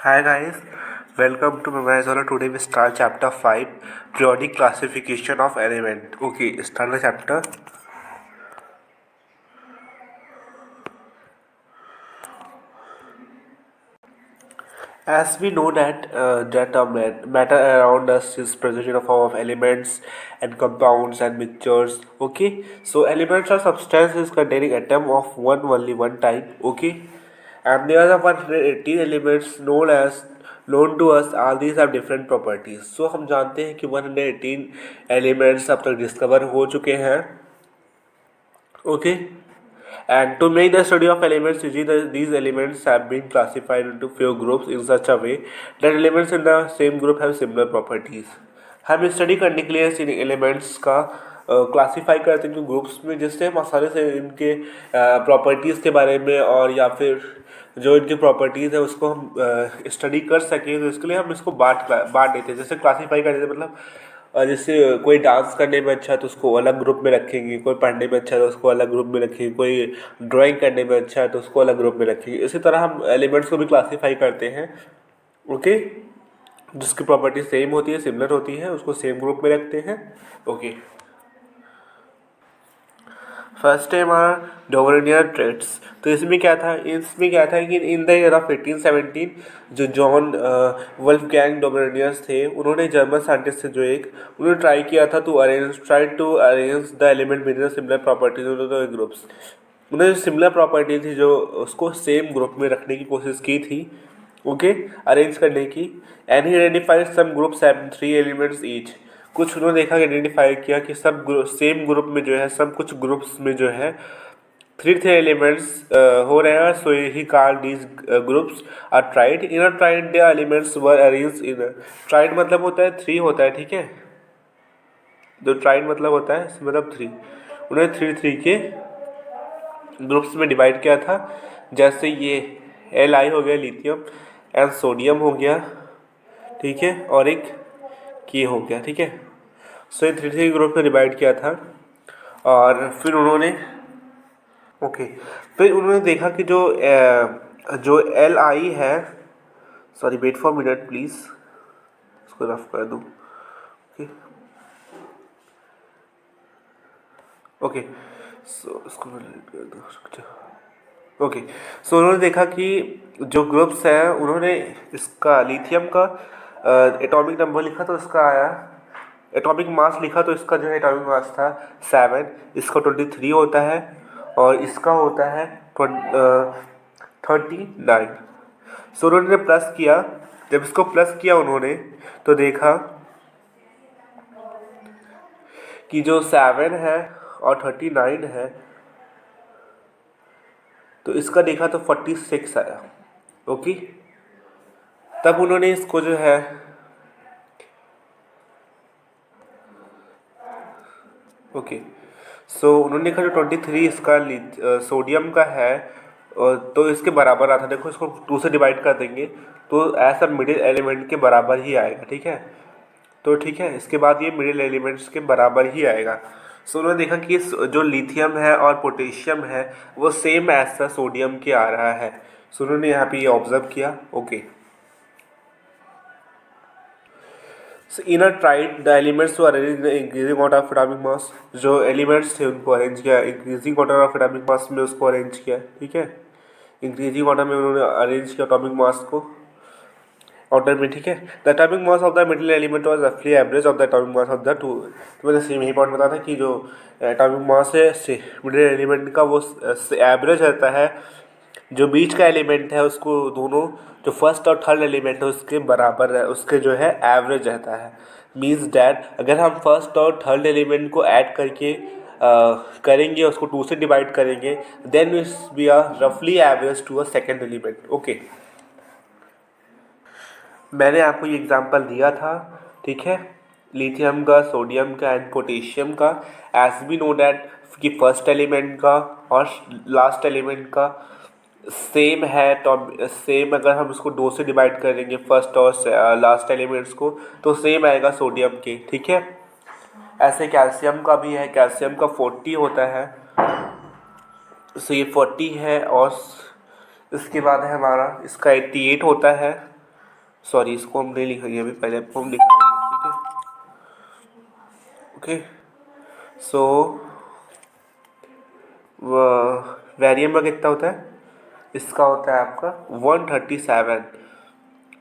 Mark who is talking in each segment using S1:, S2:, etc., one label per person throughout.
S1: Hi guys, welcome to Memorizola. Today we start chapter 5, periodic classification of element. Okay, start the chapter. As we know that matter around us is present in a form of elements and compounds and mixtures. Okay, so elements are substances containing atom of only one type. Okay, and there are 118 elements known to us. All these have different properties. So हम जानते हैं कि 118 elements अब तक discover हो चुके हैं. Okay, and to make the study of elements easy, these elements have been classified into few groups in such a way that elements in the same group have similar properties. हम study करने के लिए इन elements का classify करते हैं groups में, जिससे हम आसानी से इनके प्रॉपर्टीज़ के बारे में और या फिर जो इनकी प्रॉपर्टीज़ है उसको हम स्टडी कर सकें. तो इसके लिए हम इसको बांट देते हैं. जैसे क्लासीफाई कर देते हैं, मतलब जैसे कोई डांस करने में अच्छा है तो उसको अलग ग्रुप में रखेंगे, कोई पढ़ने में अच्छा है तो उसको अलग ग्रुप में रखेंगे, कोई ड्राइंग करने में अच्छा है तो उसको अलग ग्रुप में रखेंगे. इसी तरह हम एलिमेंट्स को भी क्लासीफाई करते हैं. ओके, जिसकी प्रॉपर्टी सेम होती है, सिमिलर होती है, उसको सेम ग्रुप में रखते हैं. ओके, फर्स्ट है हमारा डोबरेनियर ट्रेड्स. तो इसमें क्या था कि इन द ईयर ऑफ 1817 जो जॉन वल्फगैंग डोबरेनियर्स थे, उन्होंने जर्मन साइंटिस्ट से उन्होंने ट्राई किया था to arrange the element with similar properties in the groups. उन्होंने जो सिमिलर प्रॉपर्टी थी जो उसको सेम ग्रुप में रखने की कोशिश की थी. ओके, अरेंज करने की. And he identified some groups have 3 elements each. कुछ उन्होंने देखा, आइडेंटिफाई किया कि सब सेम ग्रुप में जो है, सब कुछ ग्रुप्स में जो है 3 एलिमेंट्स हो रहे हैं. So he called these groups are triad. In a triad the elements were arranged in. Triad मतलब होता है 3 होता है. ठीक है, जो ट्राइड मतलब होता है मतलब 3. उन्होंने 3 के ग्रुप्स में डिवाइड किया था. जैसे ये Li हो गया लिथियम, एंड सोडियम हो गया, ठीक है, और एक के हो गया. ठीक है, सो ये 3 ग्रुप में डिवाइड किया था. और फिर उन्होंने देखा कि जो Li है, sorry wait for minute please, इसको रफ कर दूँ. ओके, सो इसको कर दो. ओके, सो उन्होंने देखा कि जो ग्रुप्स हैं, उन्होंने इसका लिथियम का एटॉमिक नंबर लिखा तो इसका आया, एटॉमिक मास लिखा तो इसका जो है एटॉमिक मास था 7. इसका 23 होता है और इसका होता है 39. सो उन्होंने प्लस किया. जब इसको प्लस किया उन्होंने तो देखा कि जो 7 है और 39 है, तो इसका देखा तो 46 आया. ओके, तब उन्होंने इसको जो है सो उन्होंने देखा जो 23 इसका सोडियम का है तो इसके बराबर आता. देखो, इसको 2 से डिवाइड कर देंगे तो ऐसा मिडिल एलिमेंट के बराबर ही आएगा. ठीक है, तो ठीक है, इसके बाद ये मिडिल एलिमेंट्स के बराबर ही आएगा. सो उन्होंने देखा कि जो लिथियम है और पोटेशियम है वो सेम ऐसा सोडियम के आ रहा है. सो उन्होंने यहाँ पे ये ऑब्जर्व किया. Okay, so in a triad the elements were arrange in increasing order of atomic mass. जो एलिमेंट्स थे उनको अरेंज किया increasing order of atomic mass में, उसको अरेंज किया. ठीक है, इंक्रीजिंग ऑर्डर में उन्होंने अरेंज किया एटॉमिक मास को ऑर्डर में. ठीक है, the atomic mass of the middle element was रफली average of the atomic mass of the two. तो मैंने सेम यही पॉइंट बताया था कि जो एटॉमिक मास है मिडिल एलिमेंट का वो एवरेज रहता है. जो बीच का एलिमेंट है उसको दोनों जो फर्स्ट और थर्ड एलिमेंट है उसके बराबर है, उसके जो है एवरेज रहता है. मीन्स डैट अगर हम फर्स्ट और थर्ड एलिमेंट को ऐड करके करेंगे, उसको 2 से डिवाइड करेंगे, देन इट्स बी अ रफली average to a second element. Okay, मैंने आपको ये एग्जांपल दिया था. ठीक है, लिथियम का, सोडियम का एंड पोटेशियम का. एज बी नो डैट कि फर्स्ट एलिमेंट का और लास्ट एलिमेंट का सेम है, तो सेम अगर हम इसको 2 से डिवाइड करेंगे फर्स्ट और लास्ट एलिमेंट्स को तो सेम आएगा सोडियम के. ठीक है, ऐसे कैल्शियम का भी है. कैल्शियम का 40 होता है, सो ये 40 है. और इसके बाद है हमारा इसका 88 होता है. सॉरी, इसको हम नहीं लिखेंगे अभी, पहले आपको हम लिखाएंगे, ठीक है। ओके, सो वैरियम का कितना होता है, इसका होता है आपका 137।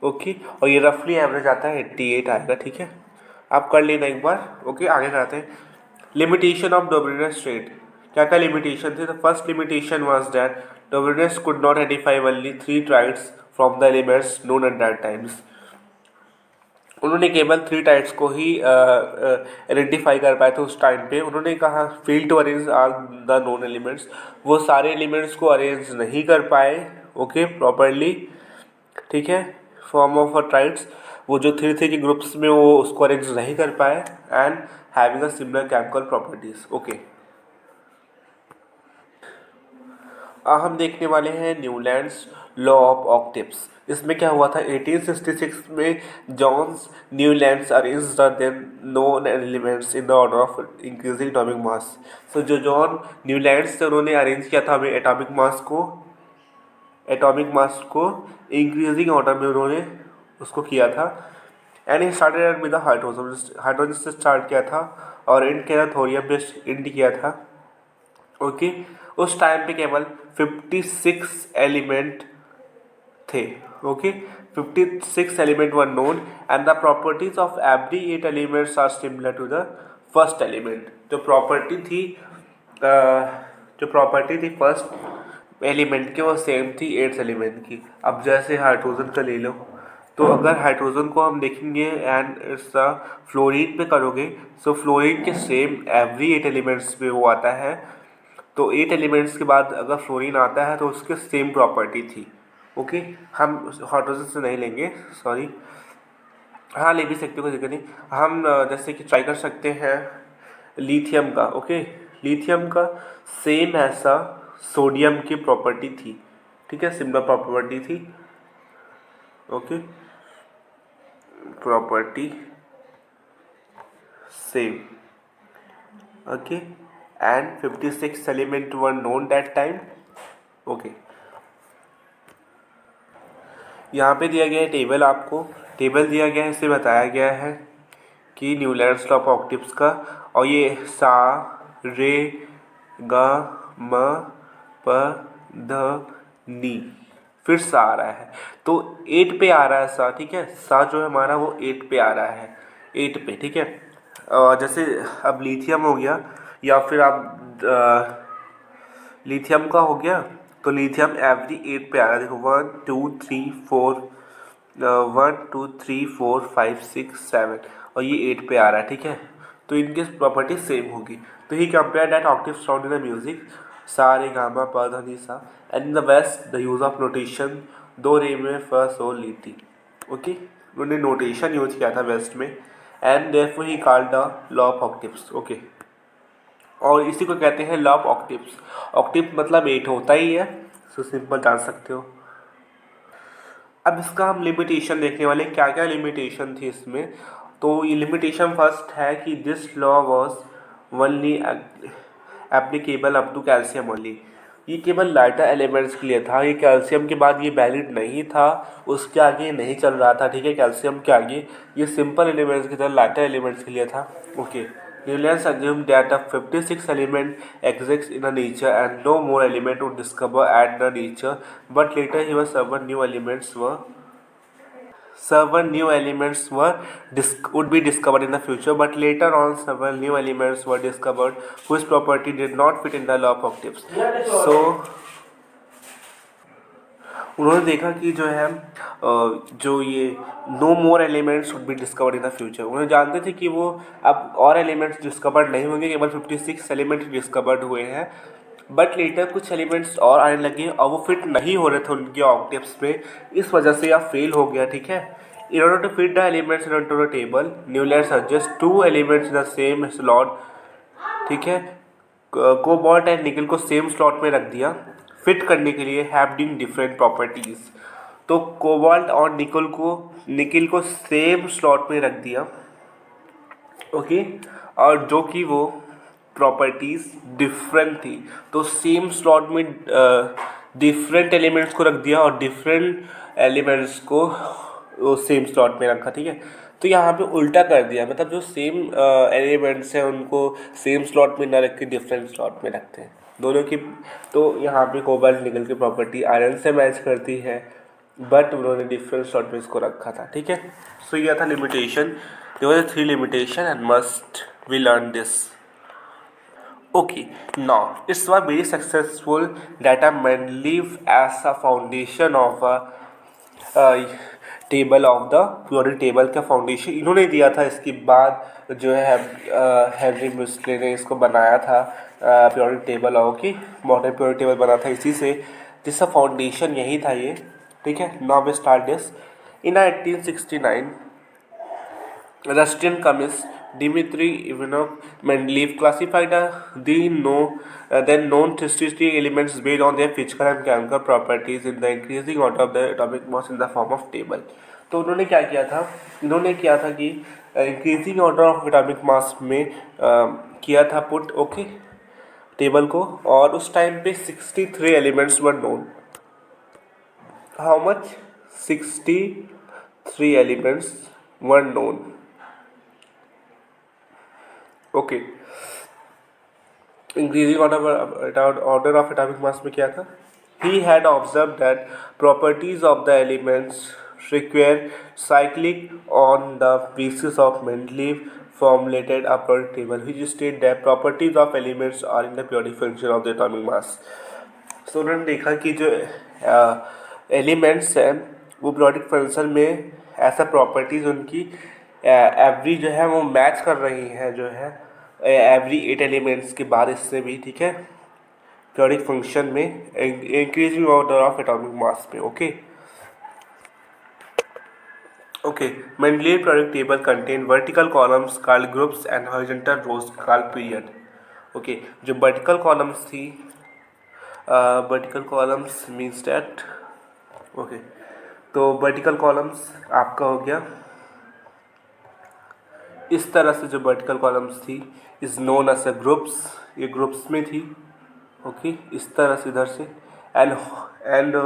S1: ओके, और ये रफली एवरेज आता है 88 आएगा, ठीक है। आप कर लेना एक बार। ओके, आगे कराते हैं। लिमिटेशन ऑफ डोमिनियस ट्रेड, क्या क्या लिमिटेशन थे। The first limitation was that डोमिनियस could not identify only 3 triads from the elements known at that times. उन्होंने केवल 3 टाइप्स को ही आइडेंटिफाई कर पाए थे उस टाइम पे। उन्होंने कहा fail to arrange are the known elements, वो सारे एलिमेंट्स को अरेंज नहीं कर पाए, ओके, प्रॉपरली, ठीक है, फॉर्म ऑफ अ ट्राइड्स। वो जो थ्री थ्री के ग्रुप्स में वो उसको अरेंज नहीं कर पाए, and having a similar chemical properties. Okay, हम देखने वाले हैं न्यूलैंड्स लॉ ऑफ ऑक्टेव्स। इसमें क्या हुआ था, 1866 में John's Newlands arrange the then known elements in the order of increasing atomic mass. So जो जॉन न्यूलैंड्स थे उन्होंने अरेंज किया था हमें एटॉमिक मास को इंक्रीजिंग ऑर्डर में उन्होंने उसको किया था। And he started with the hydrogen से स्टार्ट किया था और इंड किया था, थोरियम पे इंड किया था। ओके, उस टाइम पे केवल 56 एलिमेंट थे। Okay, 56 element were known and the properties of every 8 elements are similar to the first element. जो प्रॉपर्टी थी फर्स्ट एलिमेंट की वो सेम थी 8 एलिमेंट की। अब जैसे हाइड्रोजन का ले लो, तो अगर हाइड्रोजन को हम देखेंगे एंड इट्स फ्लोरीन पे करोगे, सो फ्लोरीन के सेम एवरी 8 एलिमेंट्स पे वो आता है। तो 8 एलिमेंट्स के बाद अगर फ्लोरीन आता है तो उसके सेम प्रॉपर्टी थी। ओके, हम हाइड्रोजन से नहीं लेंगे, सॉरी, हाँ ले भी सकते हो, कोई दिक्कत नहीं। हम जैसे कि ट्राई कर सकते हैं लिथियम का। ओके, लिथियम का सेम ऐसा सोडियम की प्रॉपर्टी थी, ठीक है, सिमिलर प्रॉपर्टी थी। Okay, property same. Okay, and 56 element were known that time. Okay, यहाँ पे दिया गया है टेबल, आपको टेबल दिया गया है, इससे बताया गया है कि न्यूलैंड्स लॉ ऑफ ऑक्टेव्स का, और ये सा रे गा म प ध नी, फिर सा आ रहा है, तो 8 पे आ रहा है सा, ठीक है। सा जो है हमारा वो 8 पे आ रहा है, 8 पे, ठीक है। जैसे अब लिथियम हो गया, या फिर आप लिथियम का हो गया, तो लिथियम एवरी 8 पे आ रहा है। देखो 1 2 3 4, 1 2 3 4 5 6 7, और ये 8 पे आ रहा है, ठीक है। तो इनकी प्रॉपर्टी सेम होगी। तो he compare that octave sound in the music sa re ga ma pa dha ni sa, and in the west the use of notation do re mi fa so la ti. Okay, उन्होंने नोटेशन यूज किया था वेस्ट में, and therefore he called the law of octaves. Okay, और इसी को कहते हैं law of octaves. Octave मतलब 8 होता ही है, सो सिंपल जान सकते हो। अब इसका हम लिमिटेशन देखने वाले, क्या क्या लिमिटेशन थी इसमें। तो ये लिमिटेशन फर्स्ट है कि this law was only applicable up to calcium only. ये केवल लाइटर एलिमेंट्स के लिए था, ये कैल्शियम के बाद ये वैलिड नहीं था, उसके आगे नहीं चल रहा था, ठीक है। कैल्शियम के आगे ये सिंपल एलिमेंट्स की तरह लाइटर एलिमेंट्स के लिए था। Okay, Newlands assumed that the 56 element exists in a nature and no more element would discover at the nature, but later he was several new elements would be discovered in the future, but later on several new elements were discovered whose property did not fit in the law of octaves. So उन्होंने देखा कि जो है जो ये no more elements would be discovered in the future. उन्होंने जानते थे कि वो अब और एलिमेंट्स डिस्कवर्ड नहीं होंगे, केवल 56 एलिमेंट डिस्कवर्ड हुए हैं, बट लेटर कुछ एलिमेंट्स और आने लगे और वो फिट नहीं हो रहे थे उनके ऑक्टेव्स में, इस वजह से यह फेल हो गया, ठीक है। In order to fit the elements into the table, Newland suggest 2 elements in the same slot, ठीक है। कोबाल्ट एंड निकल को सेम स्लॉट में रख दिया फिट करने के लिए, हैविंग डिफरेंट प्रॉपर्टीज। तो कोबाल्ट और निकल को सेम स्लॉट में रख दिया, ओके, और जो कि वो प्रॉपर्टीज डिफरेंट थी, तो सेम स्लॉट में डिफरेंट एलिमेंट्स को रख दिया और डिफरेंट एलिमेंट्स को वो सेम स्लॉट में रखा, ठीक है। तो यहाँ पे उल्टा कर दिया, मतलब जो सेम एलिमेंट्स हैं उनको सेम स्लॉट में ना रख के डिफरेंट स्लॉट में रखते हैं दोनों की। तो यहाँ पे कोबाल्ट निकल की प्रॉपर्टी आयरन से मैच करती है, बट उन्होंने डिफरेंट स्लॉट में इसको रखा था, ठीक है। सो यह था limitation, there were 3 limitation and must we learn this. Okay, now it's was very successful that a Mendeleev as a foundation of a table of the periodic table का foundation इन्होंने दिया था। इसके बाद जो है हेनरी मिस्ले ने इसको बनाया था प्योरिक टेबल ऑफ की मॉडर्न प्योरिक टेबल बना था इसी से, जिसका फाउंडेशन यही था ये, ठीक है। Now we start this in 1869 Russian chemist Dmitry Ivanov Mendeleev classified then known statistic elements based on their physical and chemical properties in the increasing order of the atomic mass in the form of table। तो उन्होंने क्या किया था, इन्होंने किया था कि increasing order of atomic mass में किया था पुट, ओके, टेबल को। और उस टाइम पे 63 elements were known. How much? 63 elements were known, okay. Increasing order of atomic mass में क्या था? He had observe that properties of the elements require cyclic on the basis of Mendeleev formulated a periodic table which state that properties of elements are in the periodic function of the atomic mass। तो उन्होंने देखा कि जो elements हैं वो periodic function में ऐसा properties उनकी एवरी जो है वो मैच कर रही हैं, जो है एवरी 8 एलिमेंट्स के बाद इससे भी, ठीक है, periodic फंक्शन में increasing order of atomic mass में, okay. Okay, Mendeleev periodic table contain vertical columns called groups and horizontal rows called period। Okay, जो vertical columns थी, vertical columns means that, okay, तो vertical columns आपका हो गया इस तरह से, जो vertical columns थी is known as a groups, ये groups में थी, okay, इस तरह से इधर से, and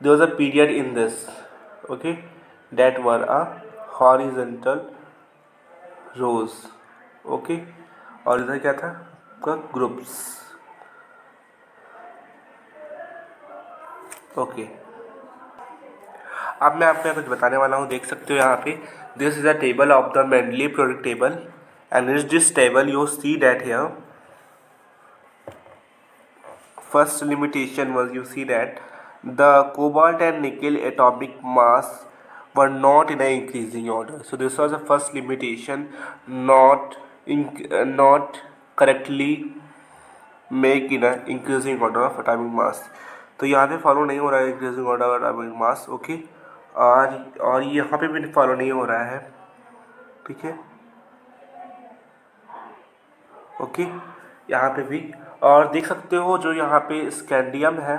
S1: there was a period in this, okay, that were a horizontal rows, okay, और इधर क्या था आपका ग्रुप्स, ओके। अब मैं आपको कुछ बताने वाला हूँ, देख सकते हो यहाँ पे, this is a table of the Mendeleev periodic table and is this table you see that here first limitation was, you see that the cobalt and nickel atomic mass were not in an increasing order। So this was the first limitation, not correctly make in an increasing order of atomic mass। तो यहाँ पे follow नहीं हो रहा है increasing order of atomic mass, okay, और यहाँ पे भी फॉलो नहीं हो रहा है, ठीक है, ओके, यहाँ पे भी। और देख सकते हो जो यहाँ पे स्कैंडियम है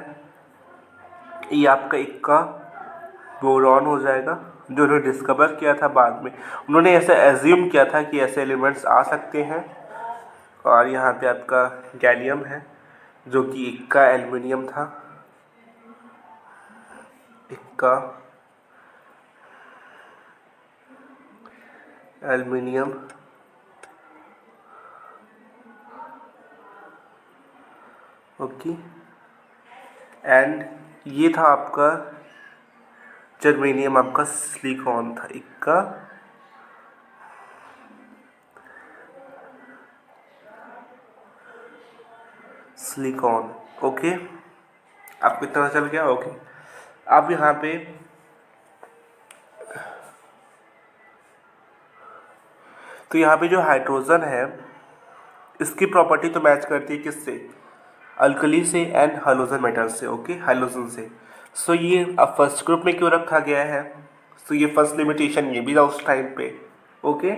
S1: ये आपका इक्का बोरॉन हो जाएगा, जो उन्होंने डिस्कवर किया था बाद में। उन्होंने ऐसे एज्यूम किया था कि ऐसे एलिमेंट्स आ सकते हैं। और यहाँ पे आपका गैलियम है जो कि इक्का एल्युमिनियम था, इक्का एल्युमिनियम, ओके, एंड ये था आपका जर्मेनियम, आपका सिलिकॉन था, इक्का सिलिकॉन, ओके। आपको इतना चल गया, ओके। अब यहाँ पे तो यहाँ पे जो हाइड्रोजन है इसकी प्रॉपर्टी तो मैच करती है किससे? अल्कली से एंड हाइड्रोजन मेटल से, ओके, हाइड्रोजन से। सो ये अब फर्स्ट ग्रुप में क्यों रखा गया है? सो ये फर्स्ट लिमिटेशन ये भी था उस टाइम पे, ओके,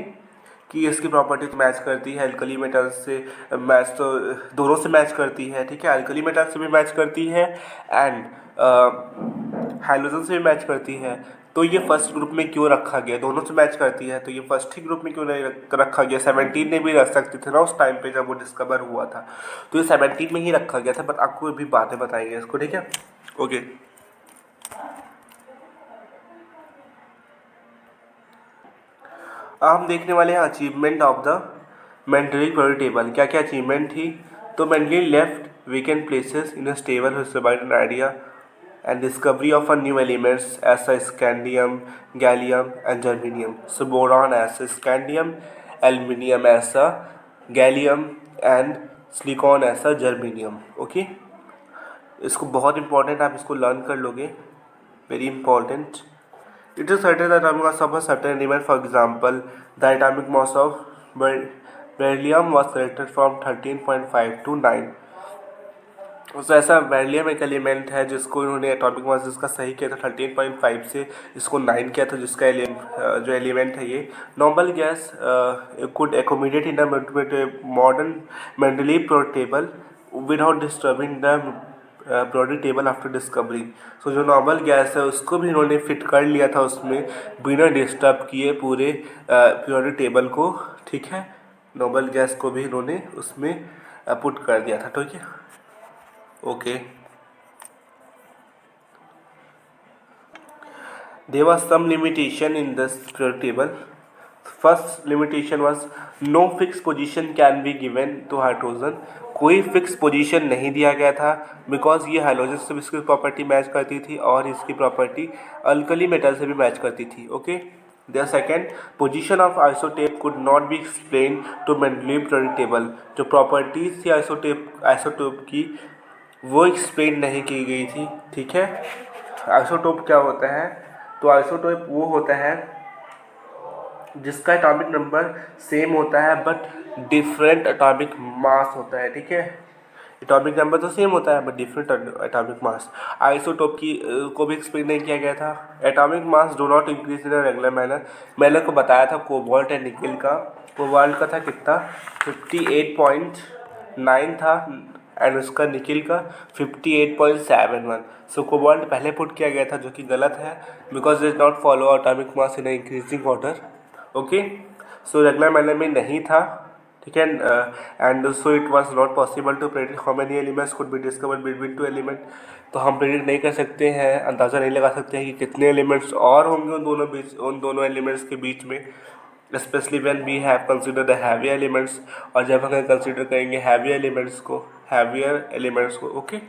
S1: कि इसकी प्रॉपर्टी तो मैच करती है अल्कली मेटल से, मैच तो दोनों से मैच करती है, ठीक है, अल्कली मेटल से भी मैच करती है एंड हाइड्रोजन से भी मैच करती है। तो ये फर्स्ट ग्रुप में क्यों रखा गया? दोनों से मैच करती है तो ये फर्स्ट ही ग्रुप में क्यों नहीं रखा गया? 17 में भी रख सकते थे ना उस टाइम पे जब वो डिस्कवर हुआ था, तो ये 17 में ही रखा गया था। बट आपको भी बातें बताएंगे इसको, ठीक है, ओके। अब हम देखने वाले हैं achievement of the Mendeleev periodic table. क्या क्या अचीवमेंट थी? तो Mendeleev left vacant places in a stable an idea and discovery of a new elements as a scandium, gallium and germanium. So boron as a scandium, aluminium as a gallium and silicon as a germanium. Okay, इसको बहुत important, आप इसको learn कर लोगे, very important. It is certain that atomic mass of a certain element, for example, the atomic mass of beryllium was selected from 13.5 to 9. तो ऐसा beryllium एक element है जिसको इन्होंने एटॉमिक मास जिसका सही किया था 13.5 से इसको 9 किया था, जिसका जो एलिमेंट है ये noble gas could accommodate in the modern Mendeleev periodic table without disturbing the periodic table after discovery. So जो नॉर्मल गैस है उसको भी इन्होंने फिट कर लिया था उसमें बिना डिस्टर्ब किए पूरे पीरियोडिक टेबल को. ठीक है, नोबल गैस को भी इन्होंने उसमें पुट कर दिया था. ठीक है, okay. There was some limitation in this periodic table. First limitation was no fixed position can be given to hydrogen. कोई फिक्स पोजीशन नहीं दिया गया था बिकॉज ये हाइड्रोजन से भी इसकी प्रॉपर्टी मैच करती थी और इसकी प्रॉपर्टी अल्कली मेटल से भी मैच करती थी. Okay. The second, position of isotope could not be explain to Mendeleev periodic table. जो प्रॉपर्टीज थी आइसोटोप की वो एक्सप्लेन नहीं की गई थी. ठीक है. आइसोटोप क्या होता है? तो आइसोटोप वो होता है जिसका एटॉमिक नंबर सेम होता है बट डिफरेंट एटॉमिक मास होता है. ठीक है, एटॉमिक नंबर तो सेम होता है but different atomic mass. Isotope की को भी एक्सप्लेन नहीं किया गया था. Atomic mass do not increase in a regular manner. मैंने को बताया था कोबाल्ट एंड निकल का. कोबाल्ट का था कितना? 58.9 था एंड उसका निकिल का 58.71. सो कोबाल्ट पहले पुट किया गया था जो कि गलत है because it not follow atomic mass in increasing order. Okay. So regular manner में नहीं था. ठीक है. And so it was not possible to predict how many elements could be discovered between two element. तो हम प्रेडिक्ट नहीं कर सकते हैं, अंदाज़ा नहीं लगा सकते हैं कि कितने एलिमेंट्स और होंगे उन दोनों एलिमेंट्स के बीच में, specially when we have consider the heavy elements. और जब हम कंसिडर करेंगे हैवियर एलिमेंट्स को. Okay.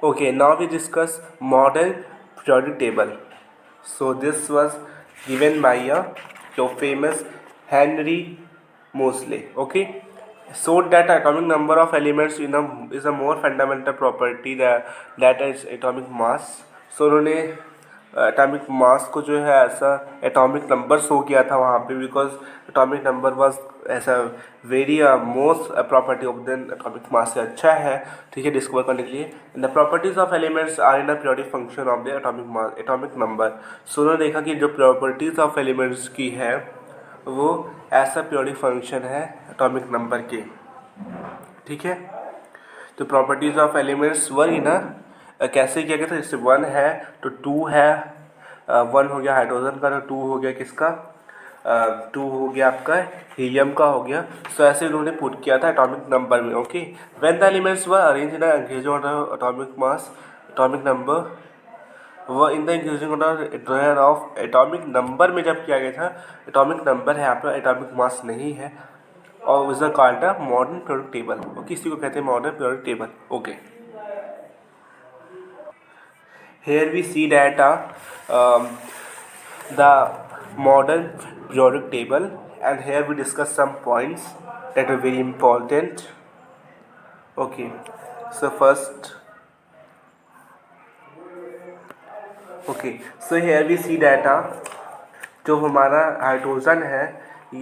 S1: Okay, now we discuss modern periodic table. So this was given by your famous Henry Moseley. Okay, showed that atomic number of elements is a more fundamental property that is atomic mass. So उन्होंने atomic mass को जो है ऐसा atomic number show किया था वहाँ पे because atomic number was ऐसा very most property of then atomic mass से अच्छा है. ठीक है, डिस्कवर करने के लिए. The properties of elements are in a periodic function of the atomic number. So उन्होंने देखा कि जो प्रॉपर्टीज ऑफ एलिमेंट्स की है वो ऐसा पीरियोडिक फंक्शन है एटॉमिक नंबर के. ठीक है. तो प्रॉपर्टीज ऑफ एलिमेंट्स वही ना कैसे किया गया था? जैसे 1 है तो 2 है. 1 हो गया हाइड्रोजन का, तो 2 हो गया किसका? 2 हो गया आपका हीलियम का हो गया. सो ऐसे इन्होंने पुट किया था एटॉमिक नंबर में. Okay. When the elements were arrange in increasing order atomic mass atomic number वह in the increasing order of atomic number में जब किया गया था, एटॉमिक नंबर है यहाँ पर, एटॉमिक मास नहीं है. और is called the modern periodic table. Okay, इसी को कहते हैं modern periodic table. Okay. Here we see that the modern periodic table, and here we discuss some points that are very important. Okay, so first, okay, so here we see that जो हमारा hydrogen है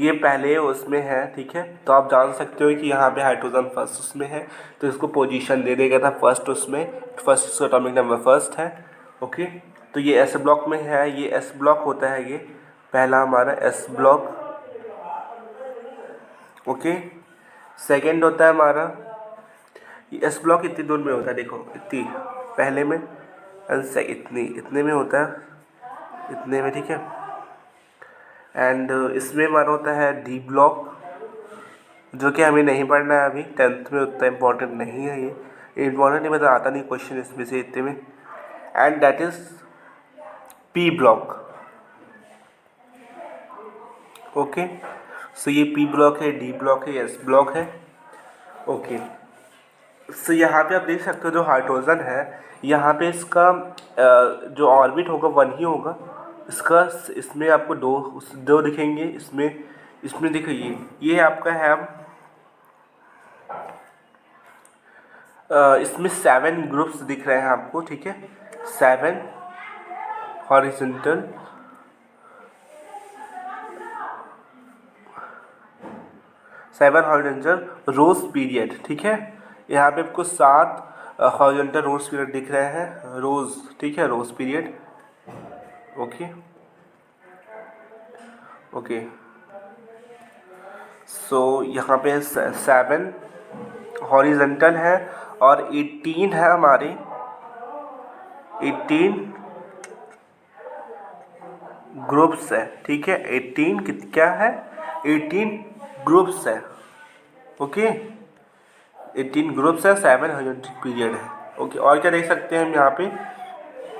S1: ये पहले उसमें है. ठीक है, तो आप जान सकते हो कि यहाँ पे हाइड्रोजन फर्स्ट उसमें है तो इसको पोजीशन दे देगा था फर्स्ट उसमें. फर्स्ट एटॉमिक नंबर फर्स्ट है. ओके. तो ये एस ब्लॉक में है, ये एस ब्लॉक होता है, ये पहला हमारा एस ब्लॉक. ओके. सेकंड होता है हमारा ये एस ब्लॉक इतनी दूर में होता है, देखो इतनी पहले में एंड इतने में होता है, इतने में. ठीक है. एंड इसमें हमारा होता है डी ब्लॉक जो कि हमें नहीं पढ़ना है अभी, 10th में उतना इम्पोर्टेंट नहीं है. ये इम्पोर्टेंट नहीं, मतलब आता नहीं क्वेश्चन इसमें से इतने में. And that is p block. Okay, so ये पी ब्लॉक है, डी ब्लॉक है, एस ब्लॉक है। ओके, सो यहाँ पे आप देख सकते हो जो हाइड्रोजन है, यहाँ पे इसका जो ऑर्बिट होगा वन ही होगा। इसका इसमें आपको दो दिखेंगे, इसमें देखिए ये आपका है। इसमें 7 ग्रुप्स दिख रहे हैं आपको, ठीक है, 7 हॉरिजॉन्टल, 7 हॉरिजॉन्टल रोज पीरियड, ठीक है। यहाँ पे आपको 7 हॉरिजॉन्टल रोज पीरियड दिख रहे हैं, रोज, ठीक है, रोज पीरियड। ओके ओके, सो यहाँ पे 7 हॉरिजॉन्टल है और 18 है हमारे, 18 ग्रुप्स है, ठीक है। 18 क्या है, 18 ग्रुप्स है। ओके, 18 ग्रुप्स है, 7 हॉरिजॉन्टल पीरियड है। ओके, और क्या देख सकते हैं हम यहाँ पे,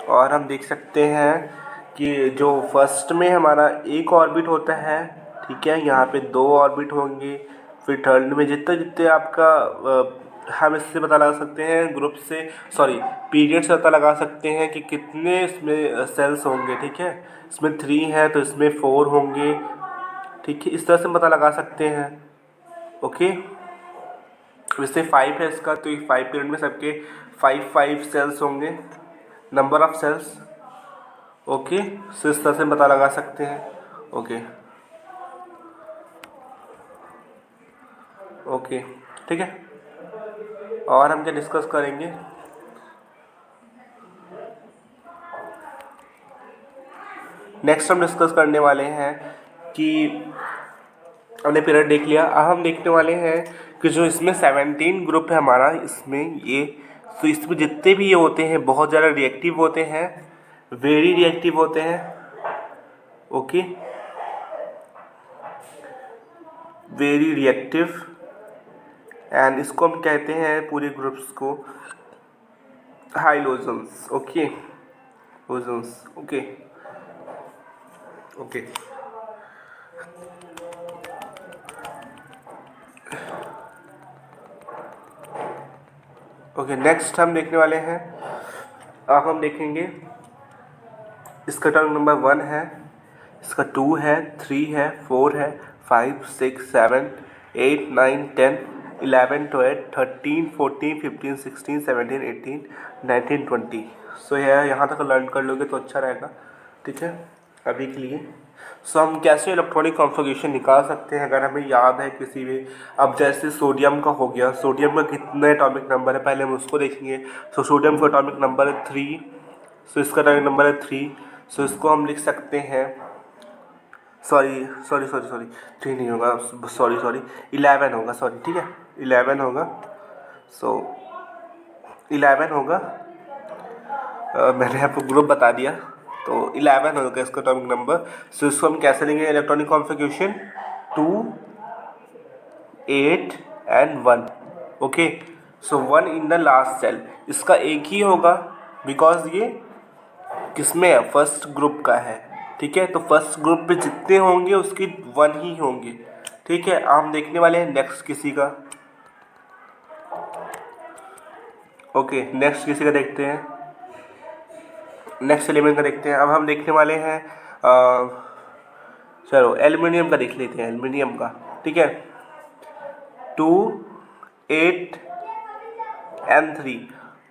S1: और हम देख सकते हैं कि जो फर्स्ट में हमारा एक ऑर्बिट होता है, ठीक है, यहाँ पे 2 ऑर्बिट होंगे। फिर थर्ड में जितने जितने आपका हम इससे पता लगा सकते हैं ग्रुप से, सॉरी पीरियड से पता लगा सकते हैं कि कितने इसमें सेल्स होंगे, ठीक है। इसमें 3 है तो इसमें 4 होंगे, ठीक है, इस तरह से पता लगा सकते हैं। ओके, वैसे 5 है इसका, तो 5 पीरियड में सबके 5 सेल्स होंगे, number of sales. Okay, so इस तरह से पता लगा सकते हैं। ओके ओके, ठीक है, और हम क्या डिस्कस करेंगे, नेक्स्ट हम डिस्कस करने वाले हैं कि हमने पीरियड देख लिया। अब हम देखने वाले हैं कि जो इसमें 17 ग्रुप है हमारा, इसमें ये, तो इसमें जितने भी ये होते हैं बहुत ज़्यादा रिएक्टिव होते हैं, वेरी रिएक्टिव होते हैं। ओके, वेरी रिएक्टिव, एंड इसको हम कहते हैं पूरे ग्रुप्स को हाइलोजन्स। ओके, ओजन्स। ओके ओके, ओके, नेक्स्ट हम देखने वाले हैं, अब हम देखेंगे इसका टर्म नंबर 1 है, इसका 2 है, 3 है, 4 है, 5, 6, 7, 8, 9, 10, 11, 12, 13, 14, 15, 16, 17, 18, 19, 20। सो यहाँ तक लर्न कर लोगे तो अच्छा रहेगा, ठीक है, अभी के लिए। सो हम कैसे इलेक्ट्रॉनिक कॉन्फ़िगरेशन निकाल सकते हैं, अगर हमें याद है किसी भी, अब जैसे सोडियम का हो गया, सोडियम का कितने एटॉमिक नंबर है पहले हम उसको देखेंगे। सो सोडियम का एटॉमिक नंबर है 3, सो इसका एटॉमिक नंबर है 3, सो इसको हम लिख सकते हैं, सॉरी 3 नहीं होगा, सॉरी 11 होगा, सॉरी, ठीक है, 11 होगा। सो 11 होगा, मैंने आपको ग्रुप बता दिया, तो 11 होगा इसका एटॉमिक नंबर। सो इसको हम कैसे लेंगे, electronic configuration 2, 8 and 1। Okay, so 1 in the last shell, इसका एक ही होगा बिकॉज ये किसमें है, फर्स्ट ग्रुप का है, ठीक है। तो फर्स्ट ग्रुप पे जितने होंगे उसकी 1 ही होंगे, ठीक है। हम देखने वाले हैं नेक्स्ट किसी का। ओके, नेक्स्ट किसी का देखते हैं, नेक्स्ट एलिमेंट का देखते हैं। अब हम देखने वाले हैं चलो एल्युमिनियम का देख लेते हैं, एल्युमिनियम का, ठीक है। 2, 8 एंड 3,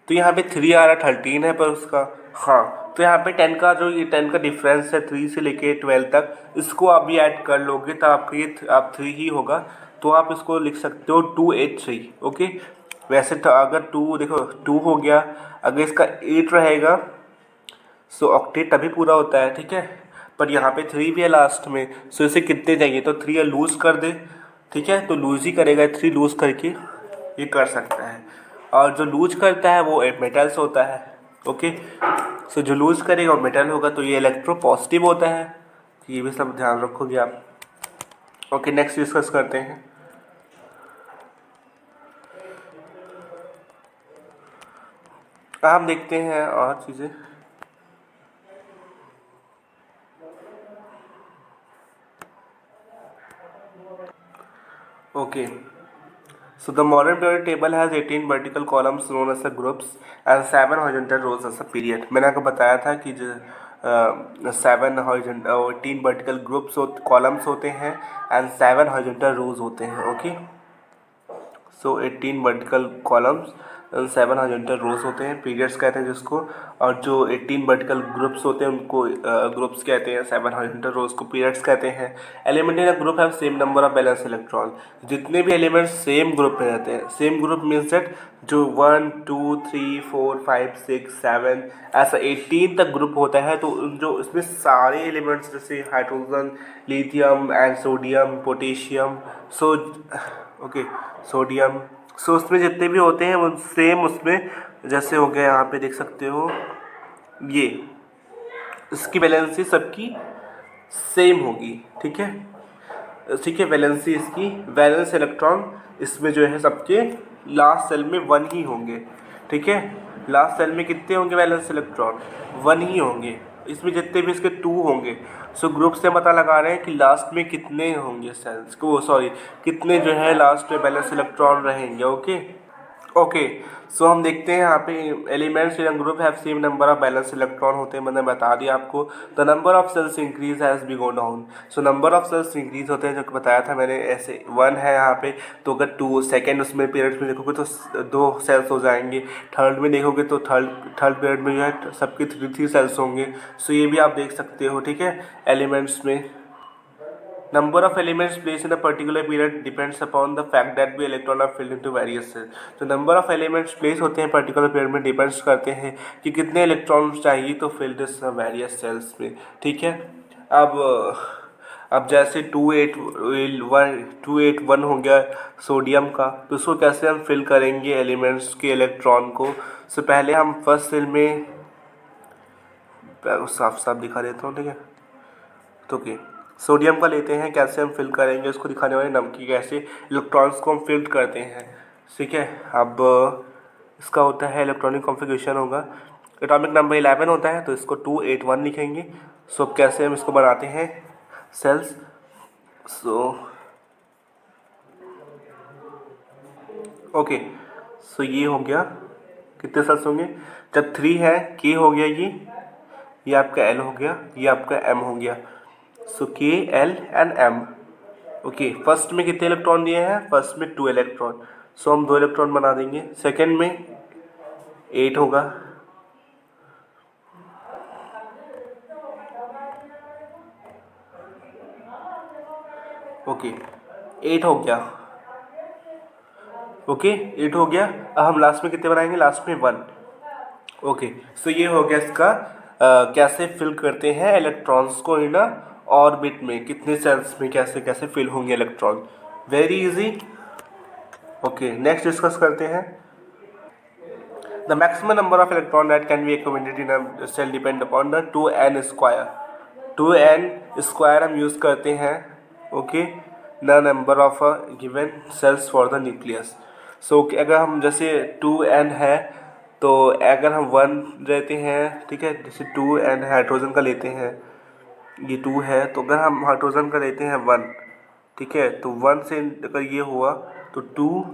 S1: तो यहाँ पे 3 आ रहा, 13 है पर उसका, हाँ, तो यहाँ पे 10 का जो ये 10 का डिफरेंस है 3 से लेके 12 तक, इसको आप भी ऐड कर लोगे तो आपका ये आप 3 ही होगा, तो आप इसको लिख सकते हो 283। ओके, वैसे तो अगर 2 देखो 2 हो गया, अगर इसका 8 रहेगा सो ऑक्टेट तभी पूरा होता है, ठीक है। पर यहाँ पे 3 भी है लास्ट में, सो इसे कितने चाहिए, तो 3 लूज़ कर दे, ठीक है, तो लूज़ ही करेगा, 3 लूज़ करके ये कर सकता है। और जो लूज करता है वो मेटल्स होता है। ओके, सो जो लूज करेगा वो मेटल होगा, तो ये इलेक्ट्रो पॉजिटिव होता है, तो ये भी सब ध्यान रखोगे आप। ओके, नेक्स्ट डिस्कस करते हैं। हम देखते हैं और चीज़ें, Okay. So the modern periodic table has 18 vertical columns known as the groups and 7 horizontal rows as a period. मैंने आपको बताया था कि जो 7 हॉरिजॉन्टल 18 वर्टिकल ग्रुप्स कॉलम्स होते हैं एंड 7 हॉरिजॉन्टल रोज होते हैं. Okay. So 18 vertical columns 7 horizontal रोज होते हैं, पीरियड्स कहते हैं जिसको. और जो 18 वर्टिकल ग्रुप्स होते हैं उनको ग्रुप्स कहते हैं, 7 हॉरिजॉन्टल रोज को पीरियड्स कहते हैं. Element in a group have same number of valence electron. जितने भी एलिमेंट्स सेम ग्रुप में रहते हैं, सेम ग्रुप मीन्स दैट जो 1 2 3 4 5 6 7 ऐसा 18 तक ग्रुप होता है, तो जो इसमें सारे एलिमेंट्स जैसे hydrogen, lithium and sodium, potassium, sodium, so उसमें जितने भी होते हैं वो सेम उसमें जैसे हो गया यहाँ पे देख सकते हो, ये इसकी वैलेंसी सबकी सेम होगी. ठीक है, ठीक है. वैलेंसी इसकी, वैलेंस इलेक्ट्रॉन इसमें जो है सबके लास्ट सेल में 1 ही होंगे. ठीक है, लास्ट सेल में कितने होंगे वैलेंस इलेक्ट्रॉन? 1 ही होंगे. इसमें जितने भी इसके 2 होंगे. सो ग्रुप से पता लगा रहे हैं कि लास्ट में कितने होंगे सेल्स को, कितने जो है लास्ट में बैलेंस इलेक्ट्रॉन रहेंगे. ओके. सो हम देखते हैं यहाँ पे elements in group have same number of valence electron होते हैं. मैंने बता दिया आपको. The number of shells increase has be go down. So number of shells increase होते हैं, जो बताया था मैंने. ऐसे 1 है यहाँ पे, तो अगर 2 सेकेंड उसमें पीरियड्स में देखोगे तो 2 सेल्स हो जाएंगे. थर्ड में देखोगे तो थर्ड पीरियड में जो है सबके 3 सेल्स होंगे. सो ये भी आप देख सकते हो. ठीक है, एलिमेंट्स में number of elements placed in a particular period depends upon the fact that we electron are filled into various cells. तो number of elements place होते हैं पर्टिकुलर पीरियड में, डिपेंड्स करते हैं कि कितने इलेक्ट्रॉन्स चाहिए तो फिल्ड वेरियस सेल्स में. ठीक है. अब जैसे 281 हो गया सोडियम का, तो उसको कैसे हम फिल करेंगे एलिमेंट्स के इलेक्ट्रॉन को. सो पहले हम फर्स्ट सेल में साफ साफ दिखा देता हूँ. ठीक है, तो ओके, सोडियम का लेते हैं. कैसे हम फिल करेंगे उसको दिखाने वाले नमकी कैसे इलेक्ट्रॉन्स को हम फिल करते हैं. ठीक है. अब इसका होता है इलेक्ट्रॉनिक कॉन्फ़िगरेशन होगा, एटॉमिक नंबर 11 होता है, तो इसको 281 लिखेंगे. सो कैसे हम इसको बनाते हैं सेल्स. ओके. सो ये हो गया. कितने सेल्स होंगे? जब 3 है, के हो गया, ये आपका एल हो गया, ये आपका एम हो गया. So K, L and M. Okay. First में कितने इलेक्ट्रॉन दिए हैं? फर्स्ट में 2 इलेक्ट्रॉन. सो हम 2 इलेक्ट्रॉन बना देंगे. सेकेंड में 8 होगा. ओके, 8 हो गया. ओके, 8 हो गया. अब हम लास्ट में कितने बनाएंगे? लास्ट में 1. ओके. सो ये हो गया इसका कैसे फिल करते हैं इलेक्ट्रॉन्स को इन ऑर्बिट में, कितने सेल्स में कैसे कैसे फिल होंगे electron. Very easy. Okay, next discuss करते हैं. The maximum number of electron that can be accommodated in a shell depend upon the 2n square. 2n square हम यूज़ करते हैं. Okay, the number of given shells for the nucleus. So अगर हम जैसे 2n है, तो अगर हम 1 रहते हैं, ठीक है, जैसे 2n हाइड्रोजन का लेते हैं, ये 2 है, तो अगर हम हाइड्रोजन का लेते हैं 1, ठीक है, तो 1 से अगर ये हुआ तो 2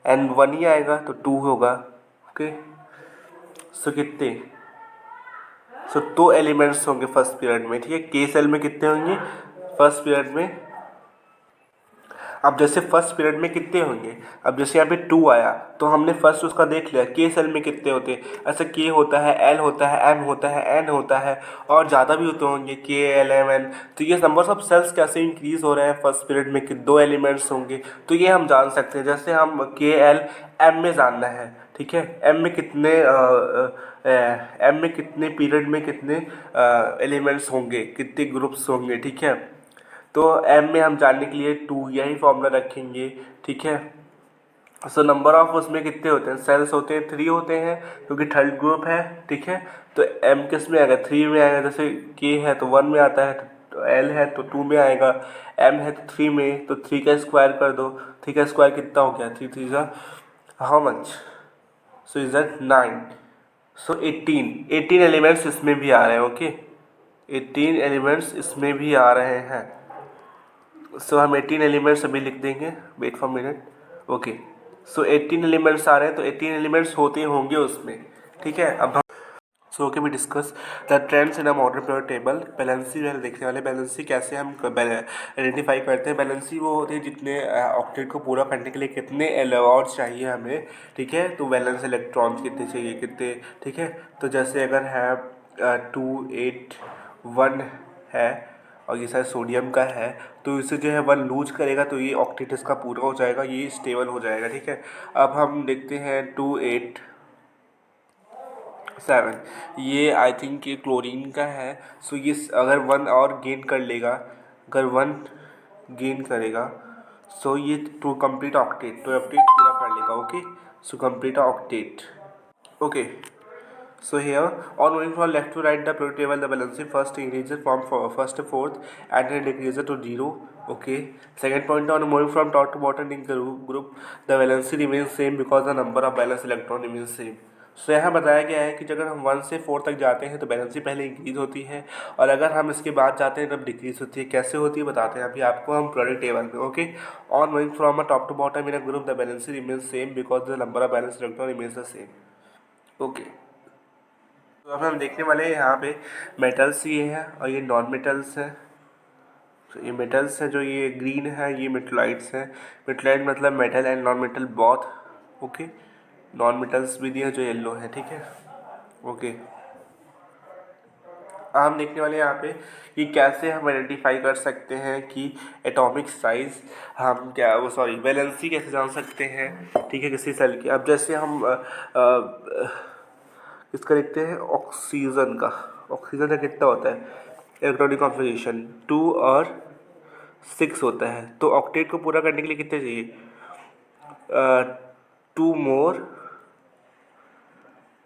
S1: एंड 1 ही आएगा, तो 2 होगा. ओके. सो कितने? सो 2 एलिमेंट्स होंगे फर्स्ट पीरियड में. ठीक है, के सेल में कितने होंगे फर्स्ट पीरियड में? अब जैसे फर्स्ट पीरियड में कितने होंगे? अब जैसे यहाँ पे 2 आया, तो हमने फर्स्ट उसका देख लिया के सेल में कितने होते हैं. ऐसे के होता है, एल होता है, एम होता है, एन होता है, और ज़्यादा भी होते होंगे, के, एल, एम, एन. तो ये नंबर्स ऑफ सेल्स कैसे इंक्रीज हो रहे हैं फर्स्ट पीरियड में कि 2 एलिमेंट्स होंगे, तो ये हम जान सकते हैं. जैसे हम के, एल, एम में जानना है. ठीक है, एम में कितने पीरियड में कितने एलिमेंट्स होंगे, कितने ग्रुप्स होंगे. ठीक है, तो एम में हम जानने के लिए 2 यही फॉर्मूला रखेंगे. ठीक है. सो नंबर ऑफ उसमें कितने होते हैं? सेल्स होते हैं 3 होते हैं, क्योंकि थर्ड ग्रुप है. ठीक है, तो एम किस में आएगा? 3 में आएगा. जैसे के है तो 1 में आता है, तो एल है तो 2 में आएगा, एम है तो 3 में, तो 3 का स्क्वायर कर दो. 3 का स्क्वायर कितना हो गया? 3 3 how much? So is that 9. So 18 elements इसमें भी आ रहे हैं. ओके, 18 एलिमेंट्स इसमें भी आ रहे हैं. सो हम 18 एलिमेंट्स अभी लिख देंगे, wait for minute. Okay, so 18 elements आ रहे हैं, तो 18 एलिमेंट्स होते होंगे उसमें, ठीक है। अब हम सो के भी discuss the trends in a modern period table. Valency जो है देखने वाले, बैलेंसी कैसे हम आइडेंटिफाई करते हैं। बैलेंसी वो होती है जितने ऑक्टेट को पूरा करने के लिए कितने एलावर्ड्स चाहिए हमें, ठीक है। तो वैलेंस इलेक्ट्रॉन्स कितने चाहिए, कितने, ठीक है। तो जैसे अगर है 281 है और ये शायद सोडियम का है, तो इसे जो है 1 लूज करेगा तो ये ऑक्टेट इसका पूरा हो जाएगा, ये स्टेबल हो जाएगा, ठीक है। अब हम देखते हैं 287, ये आई थिंक ये क्लोरीन का है। सो ये अगर 1 और गेन कर लेगा, अगर 1 गेन करेगा, सो ये टू कंप्लीट ऑक्टेट, तो ऑक्टेट पूरा कर लेगा। Okay, so complete octet. Okay, so here on moving from left to right the periodic table, the balancing first increases from first to fourth and then decreases to zero. Okay, second point, on moving from top to bottom in group the valency remains same because the number of valence electron remains same. सो यहाँ बताया गया है कि अगर हम 1 से 4 तक जाते हैं तो बैलेंसी पहले इंक्रीज होती है, और अगर हम इसके बाद जाते हैं तब डिक्रीज होती है। कैसे होती है बताते हैं अभी आपको हम पीरियोडिक टेबल में। Okay, on moving from a top to bottom in a group the valency remains same because the number of valence electron remains the same. Okay, तो अब हम देखने वाले हैं यहाँ पे मेटल्स ये है और ये नॉन मेटल्स है। तो ये मेटल्स है, जो ये ग्रीन है ये मेटलाइट्स है। मेटलाइट मतलब metal and non metal both. Okay, non metals भी दिए जो येलो है, ठीक है। ओके, हम देखने वाले हैं यहाँ पे कि कैसे हम आइडेंटिफाई कर सकते हैं कि एटॉमिक साइज हम क्या वो सॉरी वैलेंसी कैसे जान सकते हैं, ठीक है, किसी सेल की। अब जैसे हम इसका देखते हैं ऑक्सीजन का। ऑक्सीजन का कितना होता है इलेक्ट्रॉनिक कॉन्फ़िगरेशन 2 और 6 होता है। तो ऑक्टेट को पूरा करने के लिए कितने चाहिए, 2 more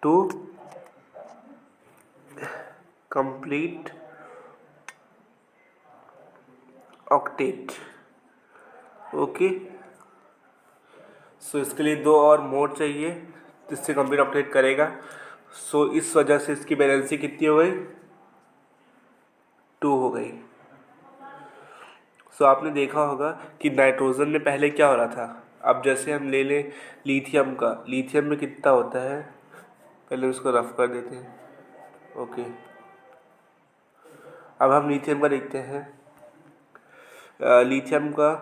S1: to complete octet. Okay, so इसके लिए 2 और मोर चाहिए जिससे कंप्लीट ऑक्टेट करेगा। सो इस वजह से इसकी बैलेंसी कितनी हो गई, 2 हो गई। सो आपने देखा होगा कि नाइट्रोजन में पहले क्या हो रहा था। अब जैसे हम ले लें लिथियम का, लिथियम में कितना होता है, पहले उसको रफ कर देते हैं। ओके, अब हम लिथियम का देखते हैं। लिथियम का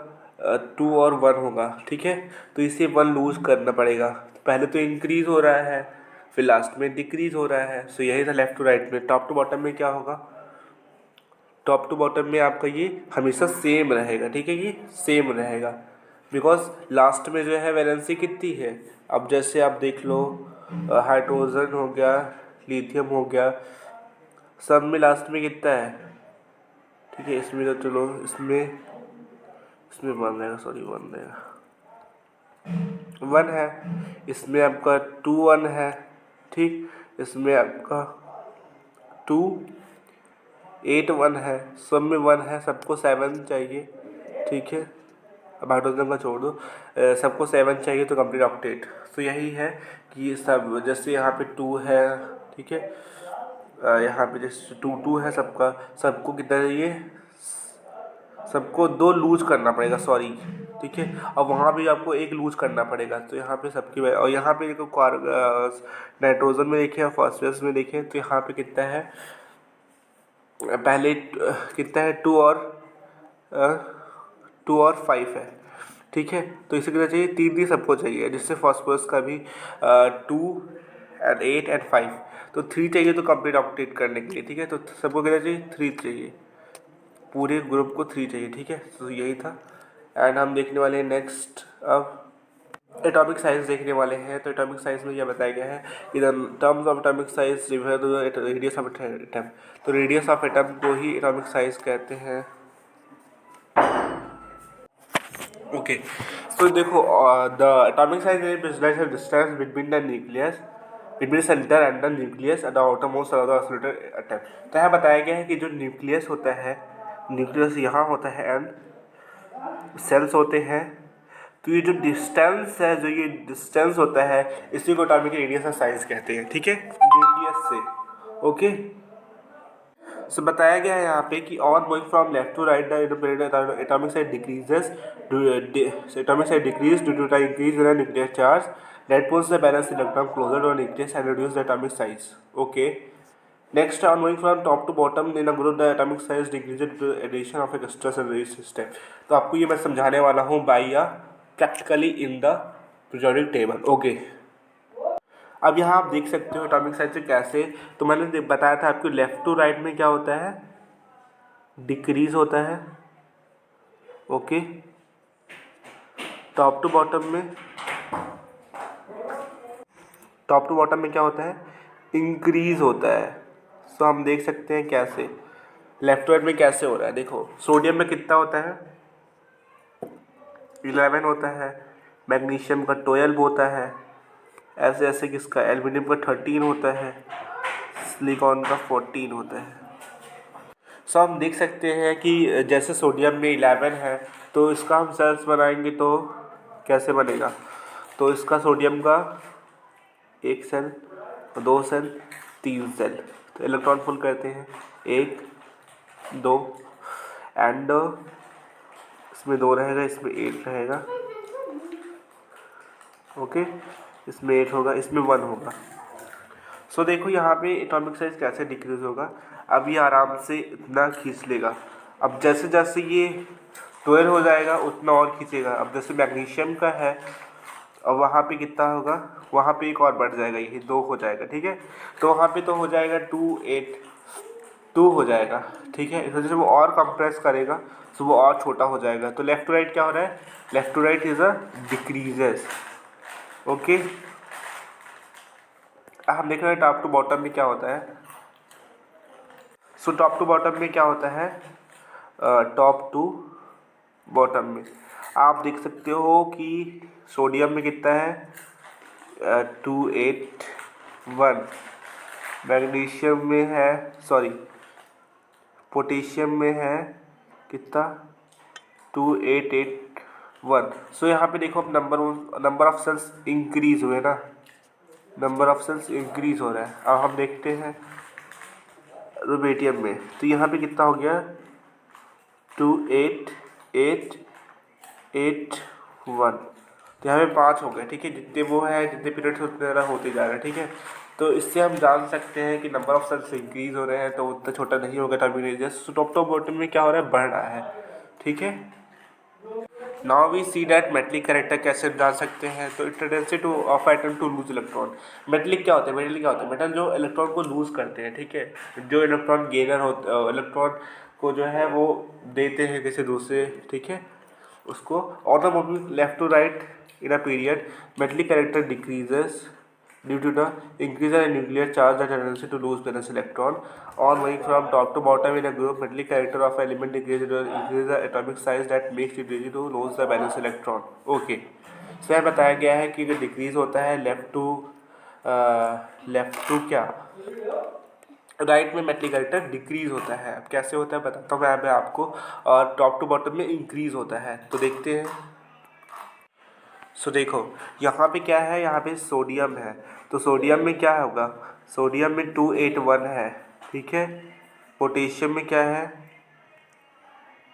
S1: 2 और 1 होगा, ठीक है। तो इसे 1 लूज करना पड़ेगा। पहले तो इंक्रीज हो रहा है, फिर लास्ट में डिक्रीज हो रहा है। सो यही था लेफ्ट टू राइट में। टॉप टू बॉटम में क्या होगा, टॉप टू बॉटम में आपका ये हमेशा सेम रहेगा, ठीक है, ये सेम रहेगा बिकॉज लास्ट में जो है वैलेंसी कितनी है। अब जैसे आप देख लो हाइड्रोजन हो गया, लिथियम हो गया, सब में लास्ट में कितना है, ठीक है। इसमें तो चलो इसमें वन रहेगा, सॉरी 1 रहेगा, 1 है। इसमें आपका 2 1 है, ठीक। इसमें आपका 2 8 1 है, सब में 1 है, सबको 7 चाहिए, ठीक है। अब हाइड्रोजन का छोड़ दो, सबको 7 चाहिए तो कंप्लीट ऑक्टेट। तो यही है कि सब जैसे यहाँ पे 2 है, ठीक है, यहाँ पे जैसे 2 है सबका, सबको कितना चाहिए, सबको 2 लूज करना पड़ेगा, सॉरी, ठीक है। और वहाँ भी आपको 1 लूज करना पड़ेगा। तो यहाँ पे सबकी और यहाँ पे देखो नाइट्रोजन में देखें और फॉस्फोरस में देखें तो यहाँ पे कितना है, पहले कितना है 2 और 5 है, ठीक है। तो इसे कितना चाहिए, 3 भी सबको चाहिए, जिससे फॉस्फोरस का भी 2 एंड 8 एंड 5, तो 3 चाहिए तो कंप्लीट ऑक्टेट करने के लिए, ठीक है। तो सबको कितना चाहिए, 3 चाहिए, पूरे ग्रुप को 3 चाहिए, ठीक है। तो यही था। एंड हम देखने वाले हैं नेक्स्ट अब एटॉमिक साइज देखने वाले हैं। तो एटॉमिक साइज में यह बताया गया है कि the terms of atomic size refer to the radius of atom. तो रेडियस ऑफ एटम को ही एटॉमिक साइज कहते हैं। ओके, तो देखो the atomic size is distance between the nucleus, between centre and the nucleus at the outermost of the isolated atom. तो यहाँ बताया गया है कि जो न्यूक्लियस होता है, न्यूक्लियस यहाँ होता है एंड सेल्स होते हैं। तो ये जो डिस्टेंस है, जो ये डिस्टेंस होता है, इसी को एटॉमिक रेडियस का साइज कहते हैं, ठीक है, न्यूक्लियस से। ओके, सो बताया गया है यहाँ पे कि on moving from left to right the atomic size decreases atomic size decrease due to the increase in nuclear charge that pulls the balance electron closer to the nucleus and reduce the atomic size. Okay. Next, on moving from top to bottom in a group, the atomic size decreases due to addition of a stress and release system. तो आपको ये मैं समझाने वाला हूँ by a practically in the periodic table. Okay. अब यहाँ आप देख सकते हो एटॉमिक साइज से कैसे, तो मैंने बताया था आपको लेफ्ट टू राइट में क्या होता है, डिक्रीज होता है. ओके. टॉप टू बॉटम में क्या होता है, इंक्रीज होता है. सो हम देख सकते हैं कैसे लेफ्ट टू राइट में कैसे हो रहा है. देखो सोडियम में कितना होता है, 11 होता है. मैग्नीशियम का 12 होता है. ऐसे ऐसे किसका, एल्युमिनियम का 13 होता है. सिलिकॉन का 14 होता है. सो हम देख सकते हैं कि जैसे सोडियम में 11 है तो इसका हम सेल्स बनाएंगे तो कैसे बनेगा, तो इसका सोडियम का 1 सेल, 2 सेल, 3 सेल. तो इलेक्ट्रॉन फुल करते हैं 1 2 एंड इसमें 2 रहेगा, इसमें 1 रहेगा. ओके. इसमें 8 होगा, इसमें 1 होगा. सो देखो यहाँ पे एटॉमिक साइज कैसे डिक्रीज होगा. अब ये आराम से इतना खींच लेगा. अब जैसे जैसे ये 12 हो जाएगा उतना और खींचेगा. अब जैसे मैग्नीशियम का है, अब वहाँ पे कितना होगा, वहाँ पे एक और बढ़ जाएगा, ये 2 हो जाएगा. ठीक है. तो वहाँ पे तो हो जाएगा 2 8 2 हो जाएगा. ठीक है. इस वजह से वो और कंप्रेस करेगा तो वो और छोटा हो जाएगा. तो लेफ्ट टू राइट क्या हो रहा है, left to right is a decreases. Okay. हम देख रहे हैं टॉप टू बॉटम में क्या होता है. सो टॉप टू बॉटम में क्या होता है, टॉप टू बॉटम में आप देख सकते हो कि सोडियम में कितना है, 281. मैग्नीशियम में है, सॉरी पोटेशियम में है कितना, 2881. सो यहाँ पे देखो अब नंबर ऑफ सेल्स इंक्रीज हुए ना, नंबर ऑफ सेल्स इंक्रीज हो रहा है. अब हम देखते हैं रुबिडियम में, तो यहाँ पे कितना हो गया, 28881. तो यहाँ पे 5 हो गए. ठीक है. जितने वो है, जितने पीरियड्स उतने ज़्यादा होते जा रहे हैं. ठीक है. तो इससे हम जान सकते हैं कि नंबर ऑफ सेल्स इंक्रीज हो रहे हैं तो उतना छोटा नहीं होगा टर्मिनेजेस. सो टॉप टू बॉटम में क्या हो रहा है, बढ़ रहा है. ठीक है. Now we see that metallic character कैसे जान सकते हैं. तो it tendency to of atom to lose electron. Metallic क्या होते हैं, मेटल जो इलेक्ट्रॉन को लूज करते हैं. ठीक है. जो इलेक्ट्रॉन गेनर होते, इलेक्ट्रॉन को जो है वो देते हैं किसी दूसरे. ठीक है. उसको on the moving left to right in a period metallic character decreases due to the increase in nuclear charge, the tendency to lose valence electron. On moving from top to bottom in a group, metallic character of element decreases due to increase the atomic size that makes it easy to lose the valence electron. Okay. So यह बताया गया है कि अगर decrease होता है left to क्या, right में मेटलिक कैरेक्टर डिक्रीज होता है. अब कैसे होता है बताता हूँ मैं आपको. और टॉप टू बॉटम में इंक्रीज होता है. तो देखते हैं. सो देखो यहाँ पे क्या है, यहाँ पे सोडियम है. तो सोडियम में क्या होगा, सोडियम में 281 है. ठीक है. पोटेशियम में क्या है,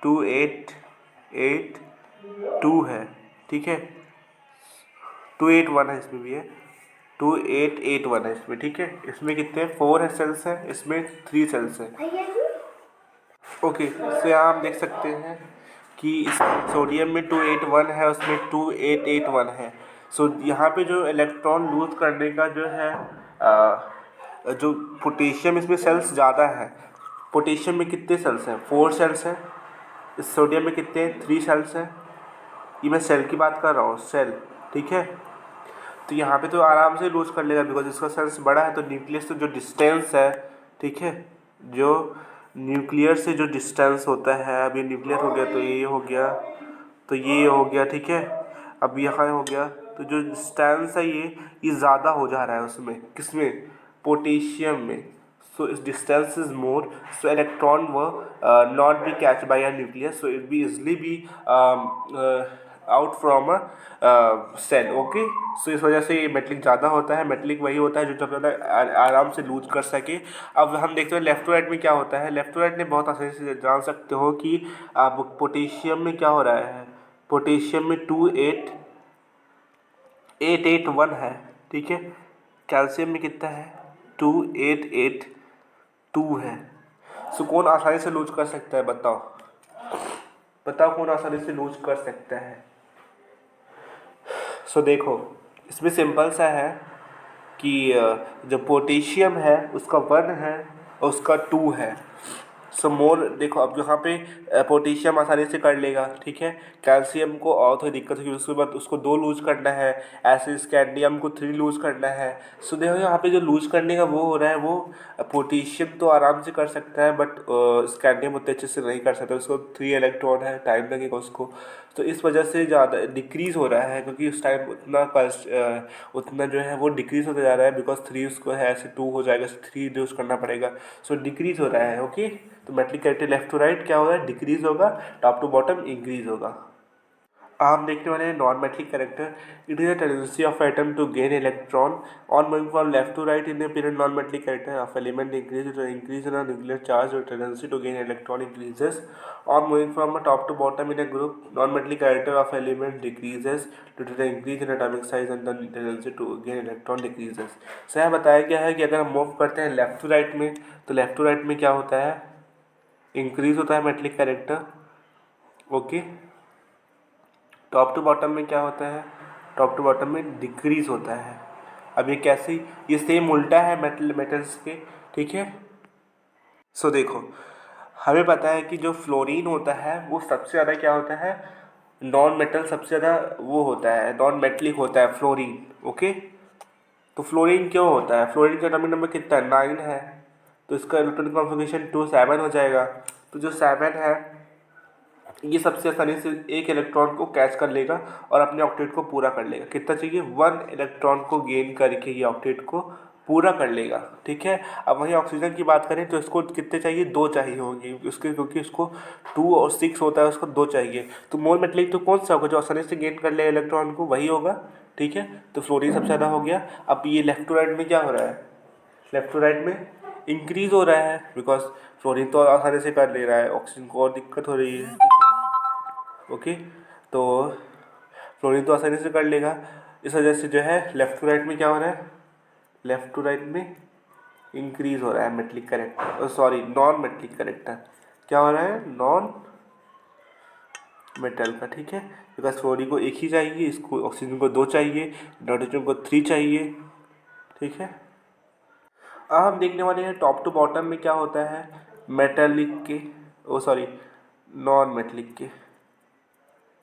S1: 2882 है. ठीक है. 281 है, इसमें भी है 2881 है इसमें. ठीक है. इसमें कितने 4 है सेल्स हैं, इसमें 3 सेल्स हैं. ओके. तो यहाँ आप देख सकते हैं कि इस सोडियम में 281 है, उसमें 2881 है. सो यहाँ पे जो इलेक्ट्रॉन लूज करने का जो है जो पोटेशियम, इसमें सेल्स ज़्यादा है. पोटेशियम में कितने सेल्स हैं, 4 सेल्स हैं. इस सोडियम में कितने 3 सेल्स हैं. ये मैं सेल की बात कर रहा हूँ, सेल. ठीक है. तो यहाँ पे तो आराम से लूज कर लेगा बिकॉज इसका सेल्स बड़ा है. तो न्यूक्लियस से जो डिस्टेंस है, ठीक है, जो न्यूक्लियर से जो डिस्टेंस होता है, अब ये न्यूक्लियर हो गया तो ये हो गया, तो ये हो गया. ठीक है. अब यहाँ हो गया. तो जो डिस्टेंस है ये ज़्यादा हो जा रहा है उसमें, किसमें, पोटेशियम में. सो इस distance is more, so electron वो not be catch by a nucleus, so it be easily be out from a shell. Okay, so इस वजह से ये मेटलिक ज़्यादा होता है। मेटलिक वही होता है जो जब ज़्यादा आराम से लूज कर सके। अब हम देखते हैं लेफ्ट टू राइट में क्या होता है। लेफ्ट टू राइट में बहुत आसानी से जान सकते हो कि आप पोटेशियम में क्या हो रहा है। पोटेशियम में 2881 है, ठीक है। कैल्शियम में कितना है, 2882 है। सो कौन आसानी से लूज कर सकता है, बताओ बताओ कौन आसानी से लूज कर सकता है। सो देखो, इसमें सिंपल सा है कि जो पोटेशियम है उसका 1 है और उसका 2 है। सो मोर देखो, अब यहाँ पे पोटेशियम आसानी से कर लेगा, ठीक है। कैल्शियम को और थोड़ी दिक्कत होगी, उसके बाद उसको 2 लूज करना है। ऐसे स्कैंडियम को 3 लूज करना है। सो देखो यहाँ पे जो लूज करने का वो हो रहा है, वो पोटेशियम तो आराम से कर सकता है, बट स्कैंडियम उतने अच्छे से नहीं कर सकता। उसको 3 इलेक्ट्रॉन है, टाइम लगेगा उसको। तो इस वजह से ज़्यादा डिक्रीज़ हो रहा है, क्योंकि उस टाइम उतना जो है वो डिक्रीज़ होता जा रहा है। बिकॉज 3 उसको है, ऐसे 2 हो जाएगा, 3 यूज़ करना पड़ेगा। सो डिक्रीज़ हो रहा है। ओके, तो metallic character left to right क्या होगा, डिक्रीज़ होगा, टॉप टू बॉटम इंक्रीज़ होगा। हम देखने वाले हैं non metallic character. It is a tendency of atom to gain electron on moving from left to right in the period non metallic character of element increase in a nuclear charge और tendency to gain electron increases on moving from top to bottom in a group. Non metallic character of element decreases due to the increase in atomic size and the tendency to gain electron decreases. सो यहाँ बताया गया है कि अगर हम move करते हैं left to right में, तो लेफ्ट टू राइट में क्या होता है, इंक्रीज होता है metallic character. Okay, top to bottom में क्या होता है, टॉप टू बॉटम में डिक्रीज होता है। अब ये कैसे, ये सेम उल्टा है मेटल्स के, ठीक है। सो देखो, हमें पता है कि जो फ्लोरीन होता है वो सबसे ज़्यादा क्या होता है, नॉन मेटल सबसे ज़्यादा वो होता है, नॉन मेटलिक होता है फ्लोरीन। ओके, तो फ्लोरीन क्यों होता है, फ्लोरीन का एटॉमिक नंबर कितना है, 9 है। तो इसका इलेक्ट्रॉनिक कॉन्फ़िगरेशन 2 7 हो जाएगा। तो जो 7 है ये सबसे आसानी से एक इलेक्ट्रॉन को कैच कर लेगा और अपने ऑक्टेट को पूरा कर लेगा। कितना चाहिए, 1 इलेक्ट्रॉन को गेन करके ये ऑक्टेट को पूरा कर लेगा, ठीक है। अब वहीं ऑक्सीजन की बात करें तो इसको कितने चाहिए, 2 चाहिए होंगे उसके, क्योंकि उसको 2 और 6 होता है, उसको 2 चाहिए। तो मोल मेटलिक तो कौन सा होगा, जो आसानी से गेन कर ले इलेक्ट्रॉन को, वही होगा, ठीक है। तो फ्लोरीन सबसे ज़्यादा हो गया। अब ये लेफ्ट टू राइट में क्या हो रहा है, लेफ्ट टू राइट में इंक्रीज हो रहा है, बिकॉज फ्लोरीन तो आसानी से कर ले रहा है, ऑक्सीजन को और दिक्कत हो रही है। ओके, तो फ्लोरीन तो आसानी से कर लेगा, इस वजह से जो है लेफ्ट टू राइट में क्या हो रहा है, लेफ्ट टू राइट में इंक्रीज हो रहा है metallic character, sorry non metallic character. क्या हो रहा है, नॉन मेटल का, ठीक है। बिकॉज फ्लोरीन को एक ही चाहिए, इसको ऑक्सीजन को 2 चाहिए, नाइट्रोजन को 3 चाहिए, ठीक है। अब हम देखने वाले हैं टॉप टू बॉटम में क्या होता है, मेटेलिक के, ओ सॉरी नॉन मेटलिक के,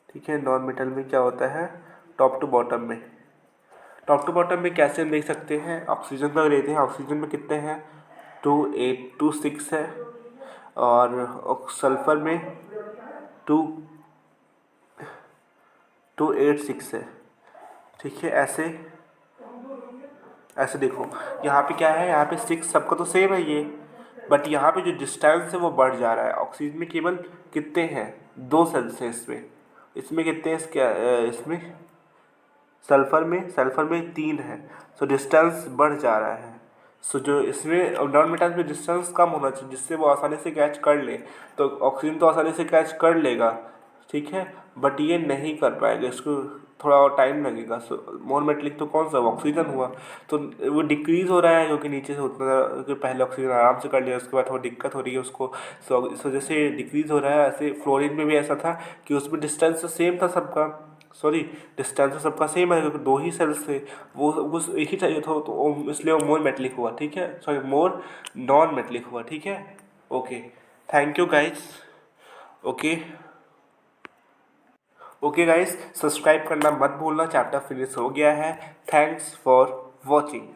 S1: ठीक है। नॉन मेटल में क्या होता है, टॉप टू बॉटम में, टॉप टू बॉटम में कैसे हम देख सकते हैं, ऑक्सीजन का लेते हैं। ऑक्सीजन में कितने हैं, 2826 है, और सल्फर में 2286 है, ठीक है। ऐसे ऐसे देखो, यहाँ पे क्या है, यहाँ पे 6 सबका तो सेम है ये, बट यहाँ पे जो डिस्टेंस है वो बढ़ जा रहा है। ऑक्सीजन में केवल कितने हैं, 2 सेल्स हैं इसमें, इसमें कितने हैं, इसमें सल्फर में 3 है। सो डिस्टेंस बढ़ जा रहा है। सो जो इसमें नॉन मेटल में डिस्टेंस कम होना चाहिए, जिससे वो आसानी से कैच कर ले। तो ऑक्सीजन तो आसानी से कैच कर लेगा, ठीक है, बट ये नहीं कर पाएगा, इसको थोड़ा और टाइम लगेगा। सो मोर मेटलिक तो कौन सा, ऑक्सीजन हुआ। तो वो डिक्रीज़ हो रहा है, क्योंकि नीचे से उतना, क्योंकि पहले ऑक्सीजन आराम से कर लिया, उसके बाद थोड़ा दिक्कत हो रही है उसको। सो इस वजह से डिक्रीज़ हो रहा है। ऐसे फ्लोरीन में भी ऐसा था कि उसमें डिस्टेंस सेम था सबका, सॉरी डिस्टेंस सबका सेम है, क्योंकि 2 ही सेल्स थे, वो एक ही चाहिए था, तो इसलिए वो मोर मेटलिक हुआ, ठीक है, सॉरी मोर नॉन मेटलिक हुआ, ठीक है। Okay, thank you guys. Okay, okay guys, subscribe करना मत भूलना। चैप्टर फिनिश हो गया है। Thanks for watching.